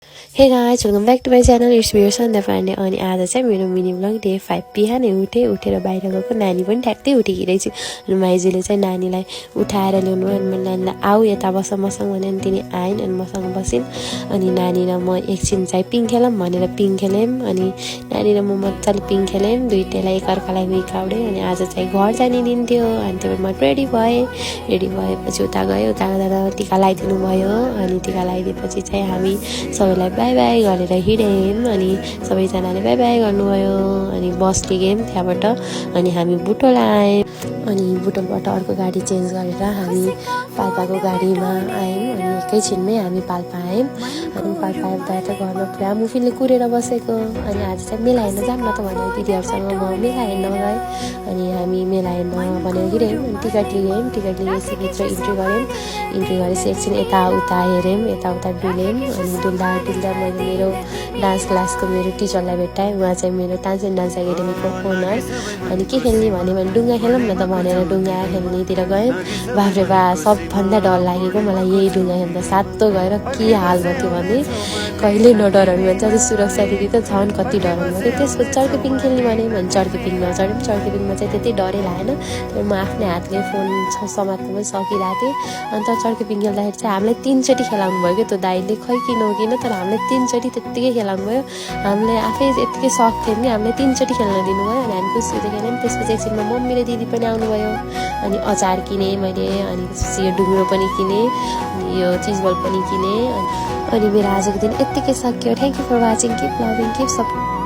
Hey guys, welcome back to my channel. It's me Sandhya Pandey अनि आज चाहिँ मेरो मिनी ब्लग डे 5 बिहानै उठेर बाहिर गएको नानी पनि ठ्याक्कै उठेकी रहेछ अनि माइजूले चाहिँ नानीलाई उठाएर ल्याउनु अनि मैले नानीलाई आऊ यता बस मसँग भने अनि तिनी आइन् अनि मसँग बसिन् अनि नानी र म एकछिन चाहिँ पिङ खेलौँ भनेर पिङ खेल्यौँ अनि नानी र म मजाले पिङ खेल्यौँ दुईटैलाई एकअर्कालाई हिकाउँदै अनि आज चाहिँ घर जाने दिन थियो अनि त्यही भएर म रेडी भएपछि उता गयो उता गएर टिका लगाइदिनु भयो अनि टिका लगाइदिएपछि चाहिँ हामी सबैलाई बाई बाई गरेर हिँड्यौँ अनि सबैजनाले बाई बाई गर्नुभयो अनि बस लियौँ त्यहाँबाट अनि हामी बुटोल आयौँ अनि बुटोलबाट अर्को गाडी चेन्ज गरेर हामी पाल्पाको गाडीमा आयौँ अनि एकैछिनमै हामी पाल्पा आयौँ अनि पाल्पा आउँदा त घरमा पुरा मुफीले कुरेर बसेको अनि आज चाहिँ मेला हेर्न जाऊँ न त भनेर दिदीहरूसँग म मेला हेर्न गएँ अनि हामी मेला हेर्न भनेर हिँड्यौँ अनि टिकट लिएपछि भित्र इन्ट्री गरेपछि एकछिन यताउता हेऱ्यौँ यताउता डुल्यौँ अनि डुल्दा मैले मेरो डान्स क्लासको मेरो टिचरलाई भेटाएँ उहाँ चाहिँ मेरो डान्स एकाडेमीको ओनर अनि के खेल्ने भने डुङ्गा खेलौँ न त भनेर डुङ्गा खेल्नेतिर गएँ बाफ्रे बा सबभन्दा डर लागेको मलाई यही डुङ्गा खेल्दा सातो गएर के हाल भयो भने कहिले नडराउनु भन्छ अझ सुरक्षा दिदी त झन् कति डराउनु भयो त्यसपछि चर्के पिङ खेल्ने भने चर्के पिङमा चढ्यौँ चर्के पिङमा चाहिँ त्यति डरै लागेन म आफ्नै हातले फोन समात्नु पनि सकिरहेको थिएँ अन्त चर्के पिङ खेल्दाखेरि चाहिँ हामीलाई 3 चोटि खेलाउनु भयो क्या त्यो दाइले खै किन तर हामीलाई 3 चोटि त्यत्तिकै खेलाउनु भयो हामीले आफै यत्तिकै सक थियौँ कि हामीले 3 चोटि खेल्न दिनुभयो अनि हामी खुसी खेल्यौँ त्यसपछि एकछिनमा मम्मी र दिदी पनि आउनुभयो अनि अचार किनेँ मैले अनि त्यसपछि यो डुङ्ग्रो पनि किनेँ अनि यो चिजबल पनि किनेँ अनि मेरो आजको दिन यत्तिकै सक्यो thank you for watching keep loving keep support